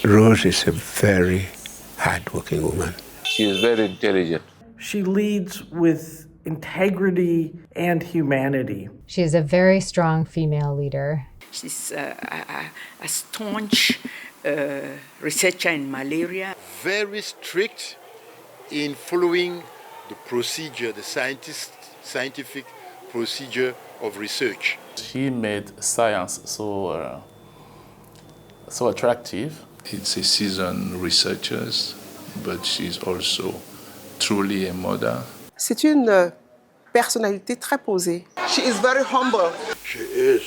Rose is a very hardworking woman. She is very intelligent. She leads with integrity and humanity. She is a very strong female leader. She's a staunch researcher in malaria. Very strict in following the procedure, the scientific procedure of research. She made science so attractive. It's a seasoned researcher, but she's also truly a mother. C'est une personnalité très posée. She is very humble. She is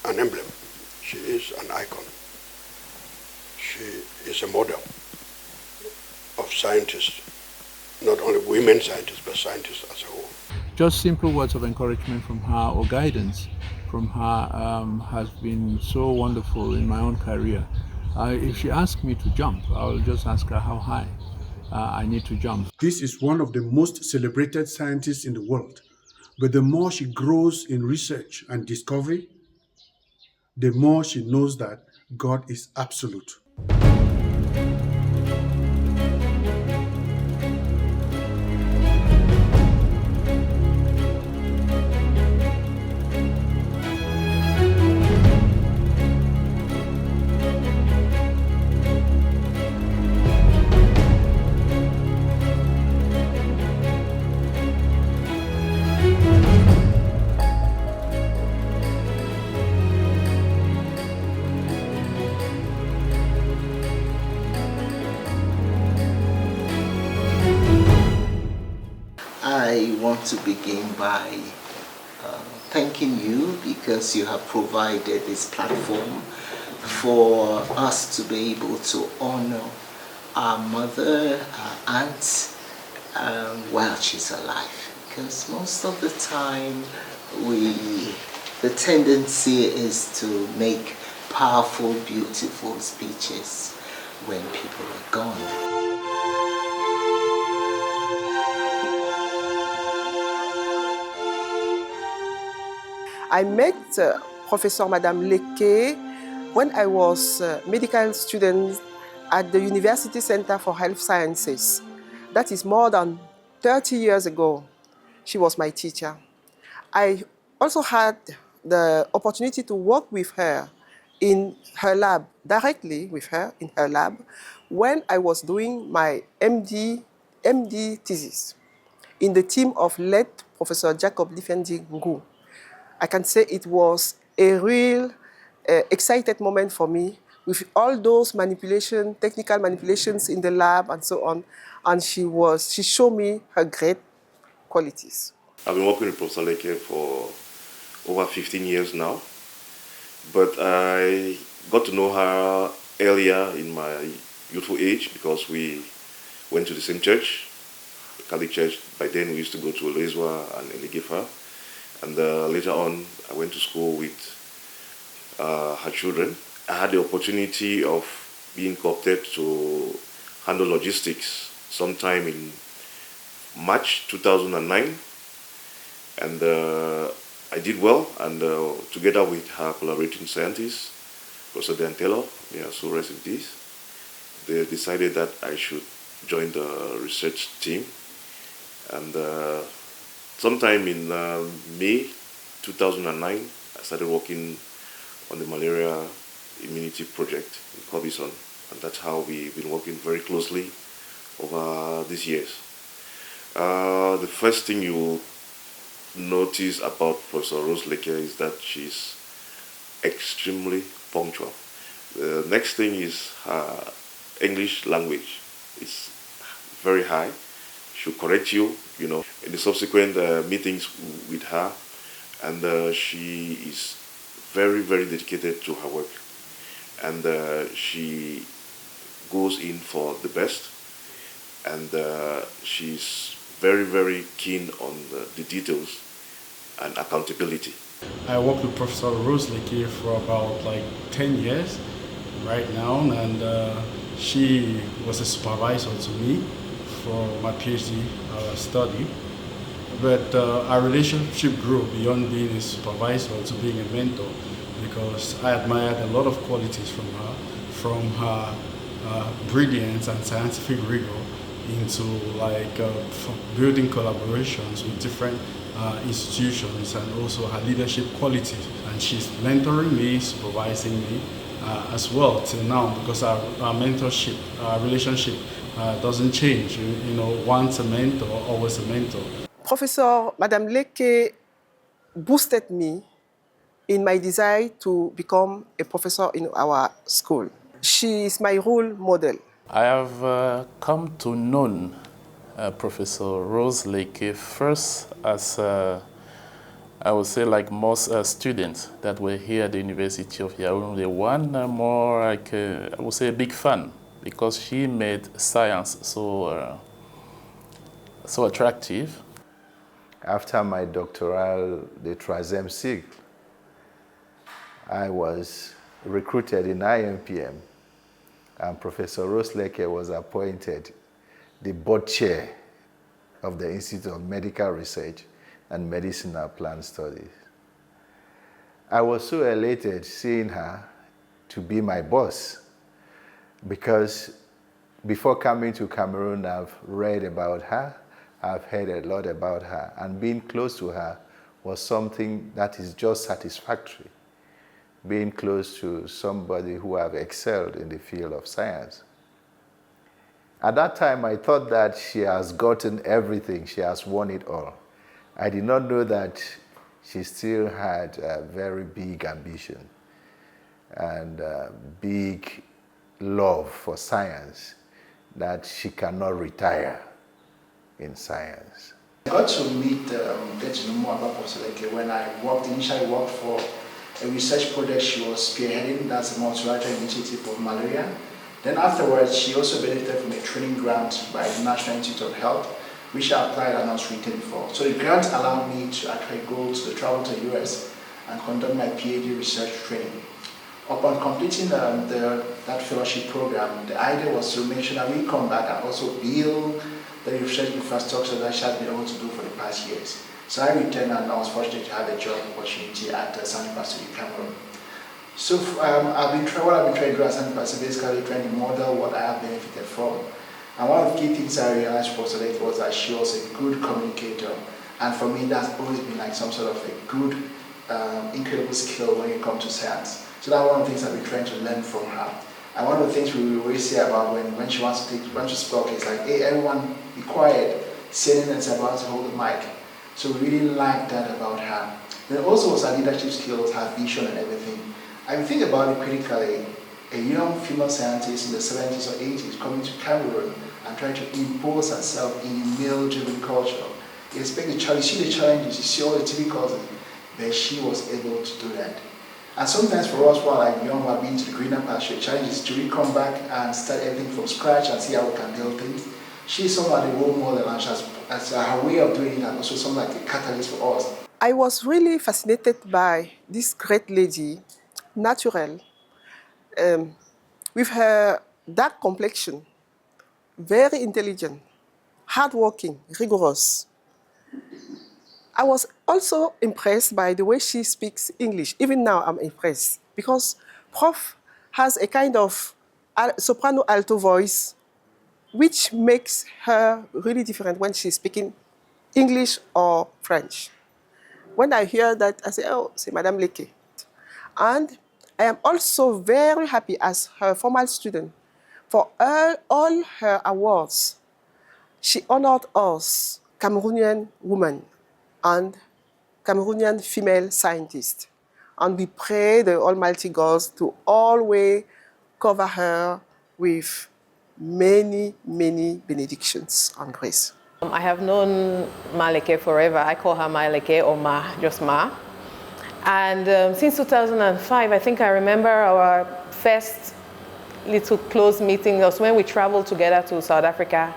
an emblem. She is an icon. She is a model of scientists, not only women scientists, but scientists as a whole. Just simple words of encouragement from her or guidance from her has been so wonderful in my own career. If she asks me to jump, I'll just ask her how high I need to jump. This is one of the most celebrated scientists in the world. But the more she grows in research and discovery, the more she knows that God is absolute. I want to begin by thanking you because you have provided this platform for us to be able to honor our mother, our aunt, while she's alive. Because most of the time, the tendency is to make powerful, beautiful speeches when people are gone. I met Professor Madame Leke when I was a medical student at the University Center for Health Sciences. That is more than 30 years ago. She was my teacher. I also had the opportunity to work with her in her lab, directly with her in her lab, when I was doing my MD thesis in the team of late Professor Jacob Lifendi Ngu. I can say it was a real excited moment for me with all those technical manipulations in the lab and so on. And she showed me her great qualities. I've been working with Professor Leke for over 15 years now, but I got to know her earlier in my youthful age because we went to the same church, the Catholic Church. By then we used to go to Olezwa and Elegefa. And later on, I went to school with her children. I had the opportunity of being co-opted to handle logistics sometime in March 2009. And I did well, and together with her collaborating scientists, Professor Dan Taylor, may I so rest in peace, they decided that I should join the research team. And sometime in May 2009, I started working on the malaria immunity project in Cobison, and that's how we've been working very closely over these years. The first thing you notice about Professor Rose Leke is that she's extremely punctual. The next thing is her English language. It's very high. She'll correct you, in the subsequent meetings with her, and she is very, very dedicated to her work, and she goes in for the best, and she's very, very keen on the details and accountability. I worked with Professor Rose Leke for about 10 years right now, and she was a supervisor to me for my PhD study. But our relationship grew beyond being a supervisor to being a mentor. because I admired a lot of qualities from her brilliance and scientific rigor into building collaborations with different institutions, and also her leadership qualities. And she's mentoring me, supervising me as well till now, because our mentorship, our relationship doesn't change. You know, once a mentor, always a mentor. Professor Madame Leke boosted me in my desire to become a professor in our school. She is my role model. I have come to know Professor Rose Leke first as, I would say, like most students that were here at the University of Yaoundé. One more, like, I would say, a big fan, because she made science so attractive. After my doctoral, the troisième cycle, I was recruited in IMPM, and Professor Rose Leke was appointed the board chair of the Institute of Medical Research and Medicinal Plant Studies. I was so elated seeing her to be my boss, because before coming to Cameroon, I've read about her, I've heard a lot about her, and being close to her was something that is just satisfactory. Being close to somebody who have excelled in the field of science. At that time, I thought that she has gotten everything, she has won it all. I did not know that she still had a very big ambition and big love for science, that she cannot retire in science. I got to meet, get to know more about Professor Leke when I initially worked for a research project she was spearheading. That's a multilateral initiative for malaria. Then afterwards, she also benefited from a training grant by the National Institute of Health, which I applied and was written for. So the grant allowed me to actually travel to the US and conduct my PhD research training. Upon completing that fellowship program, the idea was to make sure that we come back and also build the research infrastructure that she has been able to do for the past years. So I returned, and I was fortunate to have a job opportunity at Sani Pacific, Cameroon. So what I've been trying to do at Sani Pacific, basically trying to model what I have benefited from. And one of the key things I realized for Leke was that she was a good communicator. And for me, that's always been like some sort of a good, incredible skill when it comes to science. So that's one of the things I've been trying to learn from her. And one of the things we always say about when she wants to speak is like, hey, everyone be quiet, saying it's about to hold the mic. So we really like that about her. Then also was her leadership skills, her vision and everything. I think about it critically, a young female scientist in the 70s or 80s coming to Cameroon and trying to impose herself in a male-driven culture. You expect you see the challenges, you see all the difficulties, but she was able to do that. And sometimes for us, while like young, we've been to the greener pasture, the challenge is to really come back and start everything from scratch and see how we can build things. She's somewhat a role model, and as her way of doing it, and also something like a catalyst for us. I was really fascinated by this great lady, natural, with her dark complexion, very intelligent, hardworking, rigorous. I was also impressed by the way she speaks English. Even now, I'm impressed, because Prof has a kind of soprano alto voice, which makes her really different when she's speaking English or French. When I hear that, I say, oh, c'est Madame Leke. And I am also very happy as her former student for all her awards. She honored us, Cameroonian women and Cameroonian female scientists. And we pray the Almighty God to always cover her with many, many benedictions and grace. I have known Ma Leke forever. I call her Ma Leke or Ma, just Ma. And since 2005, I think I remember our first little close meeting was when we traveled together to South Africa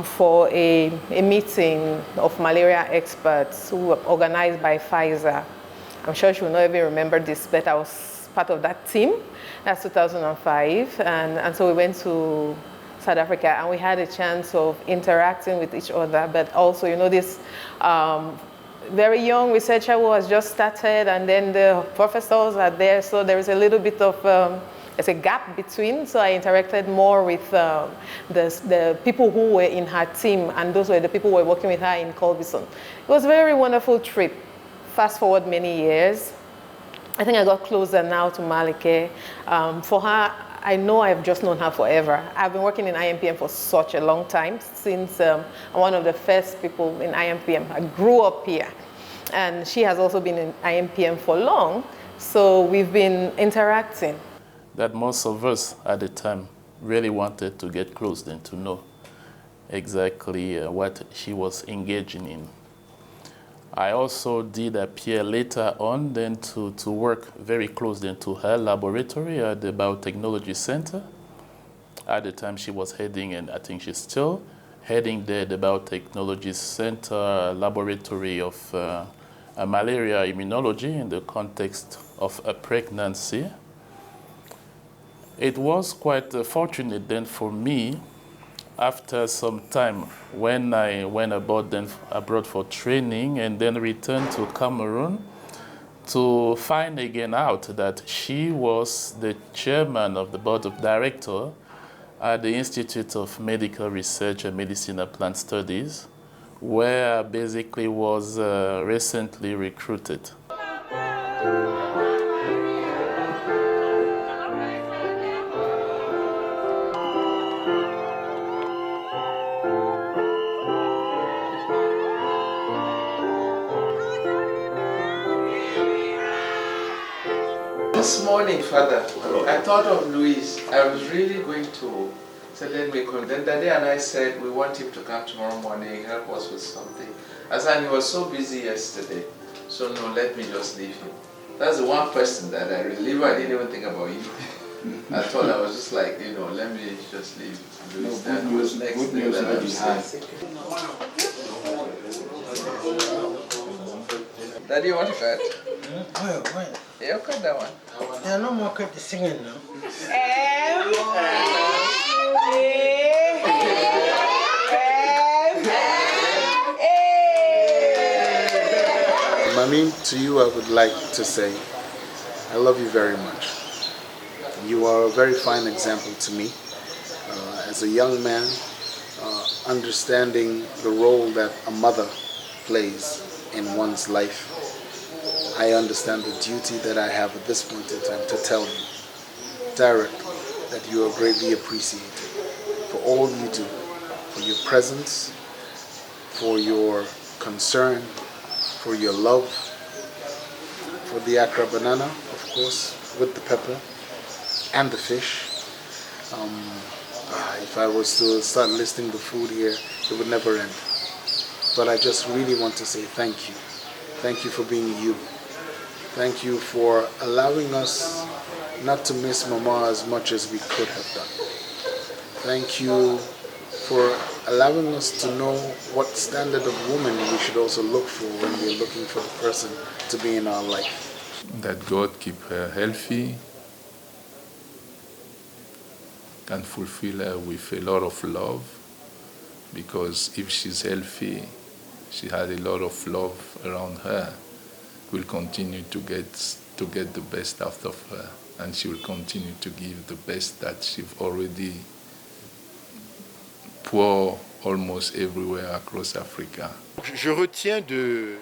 for a meeting of malaria experts who were organized by Pfizer. I'm sure she will not even remember this, but I was part of that team. That's 2005. And so we went to South Africa, and we had a chance of interacting with each other, but also, you know, this very young researcher who has just started, and then the professors are there, so there is a little bit of there's a gap between. So I interacted more with the people who were in her team, and those were the people who were working with her in Colbison. It was a very wonderful trip. Fast forward many years, I think I got closer now to Leke. For her, I know I've just known her forever. I've been working in IMPM for such a long time, since I'm one of the first people in IMPM. I grew up here, and she has also been in IMPM for long, so we've been interacting. That most of us at the time really wanted to get close and to know exactly what she was engaging in. I also did appear later on then to work very close then to her laboratory at the Biotechnology Center. At the time she was heading, and I think she's still heading there, the Biotechnology Center laboratory of malaria immunology in the context of a pregnancy. It was quite fortunate then for me, after some time, when I went abroad for training and then returned to Cameroon, to find again out that she was the chairman of the board of directors at the Institute of Medical Research and Medicinal Plant Studies, where I basically was recently recruited. This morning, Father, I thought of Luis. I was really going to say, let me come. Then Daddy and I said, we want him to come tomorrow morning, help us with something. I said, he was so busy yesterday, so no, let me just leave him. That's the one person that I really leave. I didn't even think about you. I thought I was just like, let me just leave Luis. That was next thing that I'm saying. Daddy, you want to cut? Why? Yeah, cut that one. Yeah, no more cut the singing now. Mami, to you I would like to say, I love you very much. You are a very fine example to me. As a young man, understanding the role that a mother plays in one's life, I understand the duty that I have at this point in time to tell you directly that you are greatly appreciated for all you do, for your presence, for your concern, for your love, for the Accra banana, of course, with the pepper and the fish. If I was to start listing the food here, it would never end. But I just really want to say thank you. Thank you for being you. Thank you for allowing us not to miss Mama as much as we could have done. Thank you for allowing us to know what standard of woman we should also look for when we're looking for the person to be in our life. That God keep her healthy and fulfill her with a lot of love, because if she's healthy, she has a lot of love around her, will continue to get the best out of her, and she will continue to give the best that she's already poured almost everywhere across Africa. Je retiens de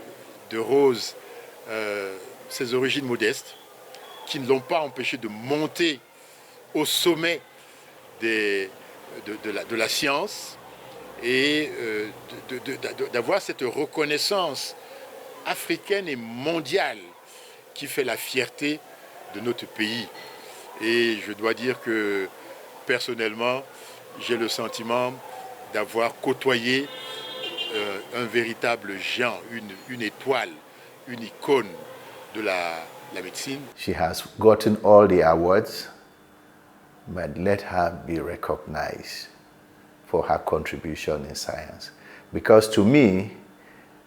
Rose ses origines modestes qui ne l'ont pas empêché de monter au sommet de la science et d'avoir cette reconnaissance africaine et mondiale qui fait la fierté de notre pays. Et je dois dire que personnellement, j'ai le sentiment d'avoir côtoyé un véritable géant, une étoile, une icône de la médecine. She has gotten all the awards, but let her be recognized for her contribution in science. Because to me,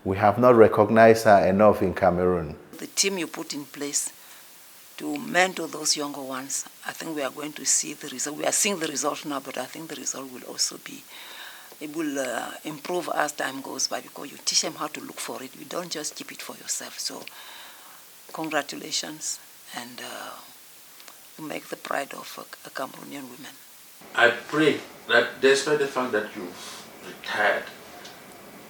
we have not recognized her enough in Cameroon. The team you put in place to mentor those younger ones, I think we are going to see the result. We are seeing the result now, but I think the result will also be it will improve as time goes by because you teach them how to look for it. You don't just keep it for yourself. So congratulations, and you make the pride of a Cameroonian woman. I pray that despite the fact that you've retired,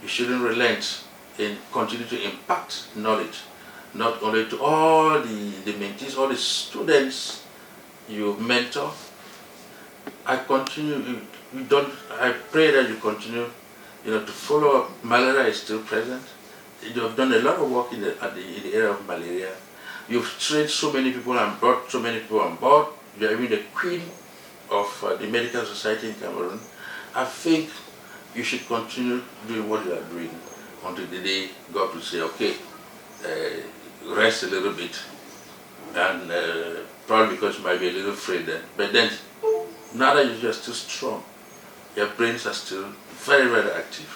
you shouldn't relent in continue to impact knowledge, not only to all the mentees, all the students you mentor. I pray that you continue, to follow up. Malaria is still present. You have done a lot of work in the area of malaria. You've trained so many people and brought so many people on board. You are even the queen of the medical society in Cameroon. I think you should continue doing what you are doing until the day God will say, okay, rest a little bit. And probably because you might be a little afraid then. But then, now that you're still strong, your brains are still very, very active.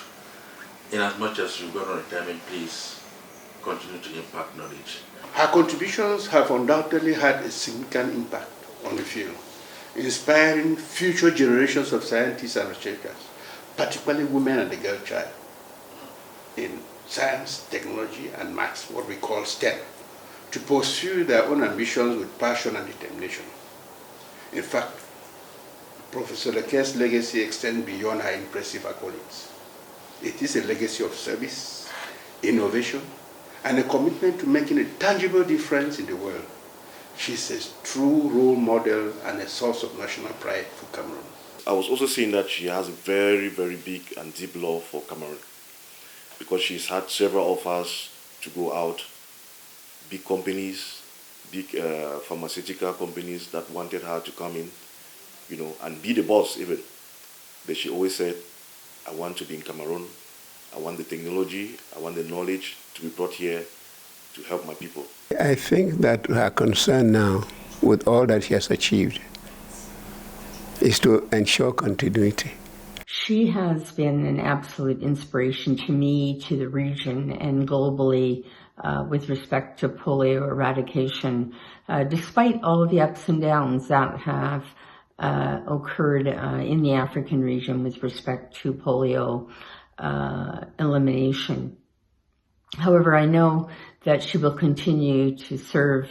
In as much as you've gone on retirement, please continue to impact knowledge. Her contributions have undoubtedly had a significant impact on the field, inspiring future generations of scientists and researchers, particularly women and the girl child, in science, technology, and maths, what we call STEM, to pursue their own ambitions with passion and determination. In fact, Professor Leke's legacy extends beyond her impressive accolades. It is a legacy of service, innovation, and a commitment to making a tangible difference in the world. She's a true role model and a source of national pride for Cameroon. I was also seeing that she has a very, very big and deep love for Cameroon, because she's had several offers to go out, big companies, big pharmaceutical companies that wanted her to come in, and be the boss even. But she always said, I want to be in Cameroon. I want the technology, I want the knowledge to be brought here to help my people. I think that her concern now, with all that she has achieved, is to ensure continuity. She has been an absolute inspiration to me, to the region, and globally with respect to polio eradication, despite all of the ups and downs that have occurred in the African region with respect to polio elimination. However, I know that she will continue to serve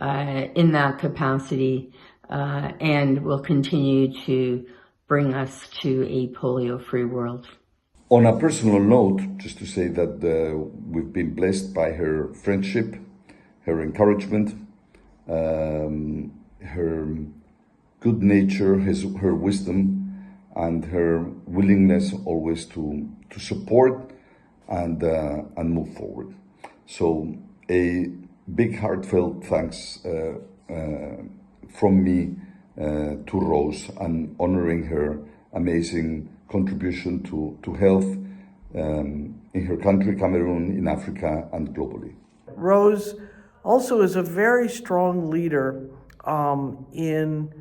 in that capacity and will continue to bring us to a polio-free world. On a personal note, just to say that we've been blessed by her friendship, her encouragement, her good nature, her wisdom, and her willingness always to support and move forward. So a big heartfelt thanks from me to Rose, and honoring her amazing contribution to health in her country, Cameroon, in Africa, and globally. Rose also is a very strong leader in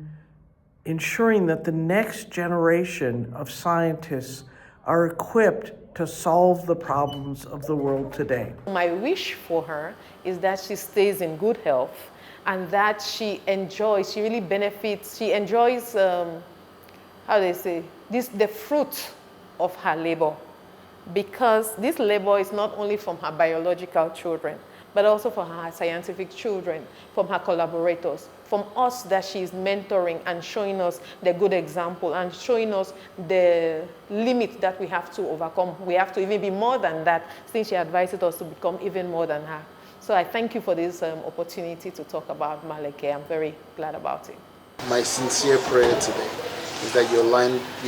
ensuring that the next generation of scientists are equipped to solve the problems of the world today. My wish for her is that she stays in good health and that she really benefits, she enjoys, the fruit of her labor. Because this labor is not only from her biological children, but also for her scientific children, from her collaborators, from us that she is mentoring and showing us the good example and showing us the limit that we have to overcome. We have to even be more than that, since she advises us to become even more than her. So I thank you for this opportunity to talk about Leke. I'm very glad about it. My sincere prayer today is that your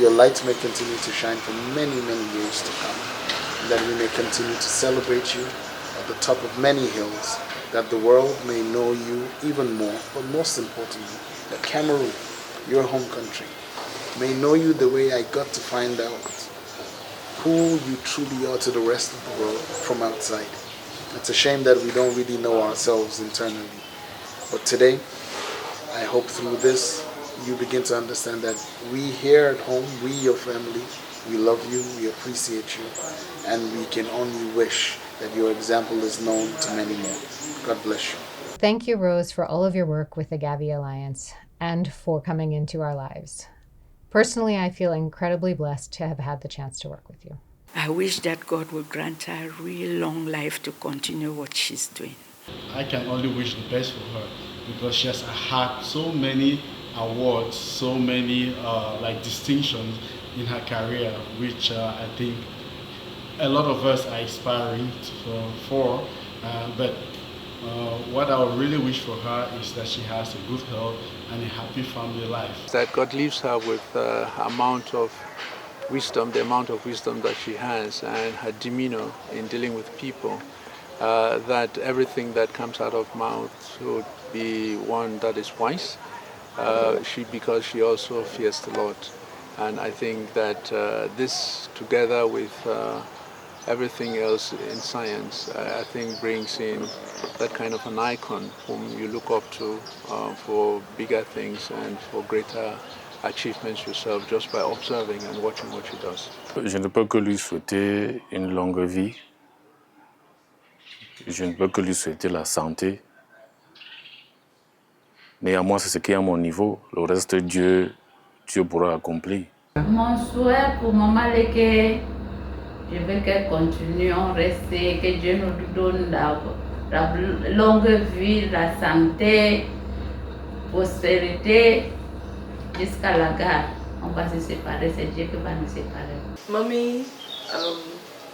light may continue to shine for many, many years to come, and that we may continue to celebrate you at the top of many hills, that the world may know you even more, but most importantly, that Cameroon, your home country, may know you the way I got to find out who you truly are to the rest of the world from outside. It's a shame that we don't really know ourselves internally. But today, I hope through this, you begin to understand that we here at home, we, your family, we love you, we appreciate you, and we can only wish that your example is known to many more. God bless you. Thank you, Rose, for all of your work with the Gavi Alliance and for coming into our lives. Personally, I feel incredibly blessed to have had the chance to work with you. I wish that God would grant her a real long life to continue what she's doing. I can only wish the best for her because she has had so many awards, so many distinctions in her career, which I think a lot of us are aspiring for. But what I would really wish for her is that she has a good health and a happy family life. That God leaves her with the amount of wisdom that she has, and her demeanor in dealing with people, that everything that comes out of mouth should be one that is wise, because she also fears the Lord. And I think that this, together with everything else in science, I think brings in that kind of an icon whom you look up to for bigger things and for greater achievements yourself, just by observing and watching what she does. Je ne peux que lui souhaiter une longue vie. Je ne peux que lui souhaiter la santé. Néanmoins, c'est ce qui est à mon niveau. Le reste, Dieu pourra accomplir. Mon souhait pour Maman Leke, je veux qu'elle continue à rester, que Dieu nous donne la longue vie, la santé, postérité, jusqu'à la gare. On va se séparer, c'est Dieu qui va nous séparer. Mommy,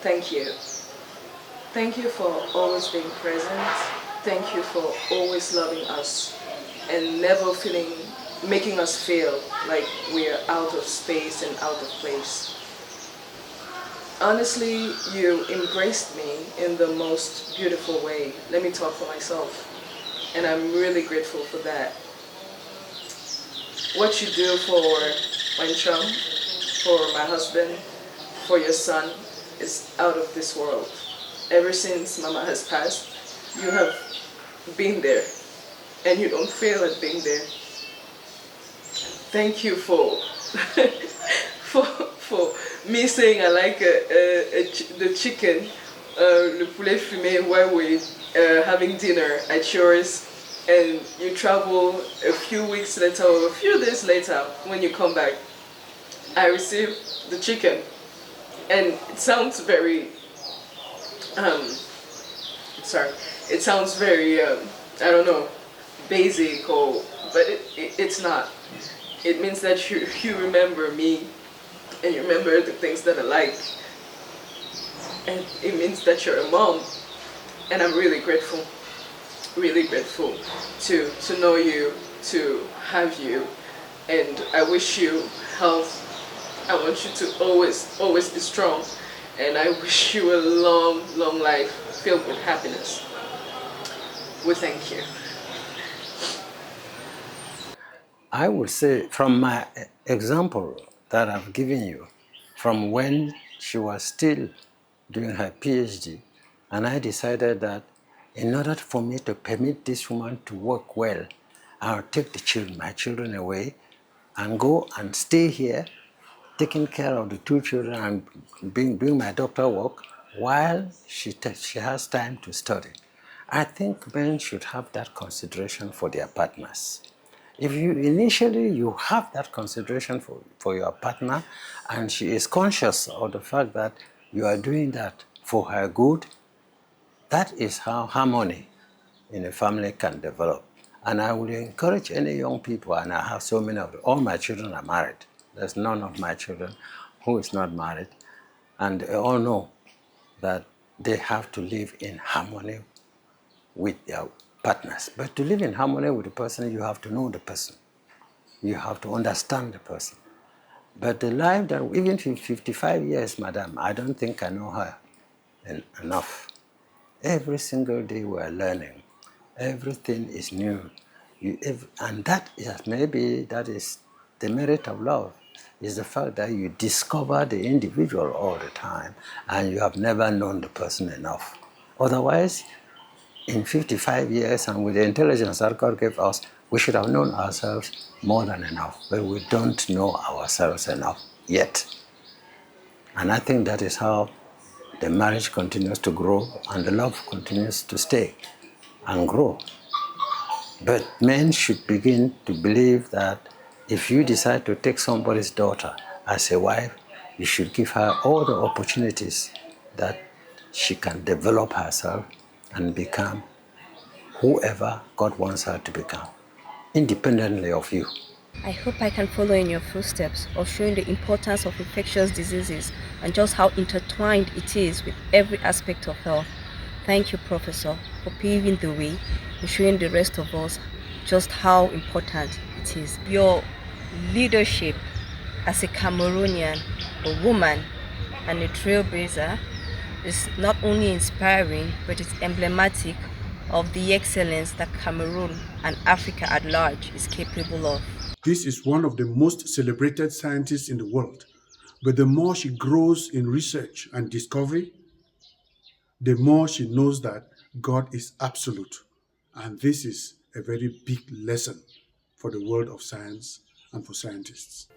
thank you. Thank you for always being present. Thank you for always loving us and never making us feel like we're out of space and out of place. Honestly, you embraced me in the most beautiful way. Let me talk for myself. And I'm really grateful for that. What you do for my chum, for my husband, for your son is out of this world. Ever since Mama has passed, you have been there and you don't fail at being there. Thank you for for me saying I like the chicken, le poulet fumé while we're having dinner at yours, and you travel a few weeks later or a few days later when you come back. I receive the chicken, and it sounds very it sounds very I don't know, basic, but it's not. It means that you remember me and you remember the things that I like, and it means that you're a mom, and I'm really grateful to know you, to have you, and I wish you health. I want you to always be strong, and I wish you a long life filled with happiness. We thank you. I would say, from my example that I've given you, from when she was still doing her PhD, and I decided that in order for me to permit this woman to work well, I'll take my children away and go and stay here, taking care of the two children and doing my doctor work while she has time to study. I think men should have that consideration for their partners. If you initially have that consideration for your partner, and she is conscious of the fact that you are doing that for her good, that is how harmony in a family can develop. And I would encourage any young people, and I have so many of them, all my children are married. There's none of my children who is not married, and they all know that they have to live in harmony with their partners. But to live in harmony with the person, you have to know the person. You have to understand the person. But the life that, even 55 years, madam, I don't think I know her enough. Every single day we are learning. Everything is new. And that is the merit of love, is the fact that you discover the individual all the time and you have never known the person enough. Otherwise, in 55 years and with the intelligence that God gave us, we should have known ourselves more than enough, but we don't know ourselves enough yet. And I think that is how the marriage continues to grow and the love continues to stay and grow. But men should begin to believe that if you decide to take somebody's daughter as a wife, you should give her all the opportunities that she can develop herself and become whoever God wants her to become, independently of you. I hope I can follow in your footsteps of showing the importance of infectious diseases and just how intertwined it is with every aspect of health. Thank you, Professor, for paving the way and showing the rest of us just how important it is. Your leadership as a Cameroonian, a woman, and a trailblazer is not only inspiring, but it's emblematic of the excellence that Cameroon and Africa at large is capable of. This is one of the most celebrated scientists in the world, but the more she grows in research and discovery, the more she knows that God is absolute. And this is a very big lesson for the world of science and for scientists.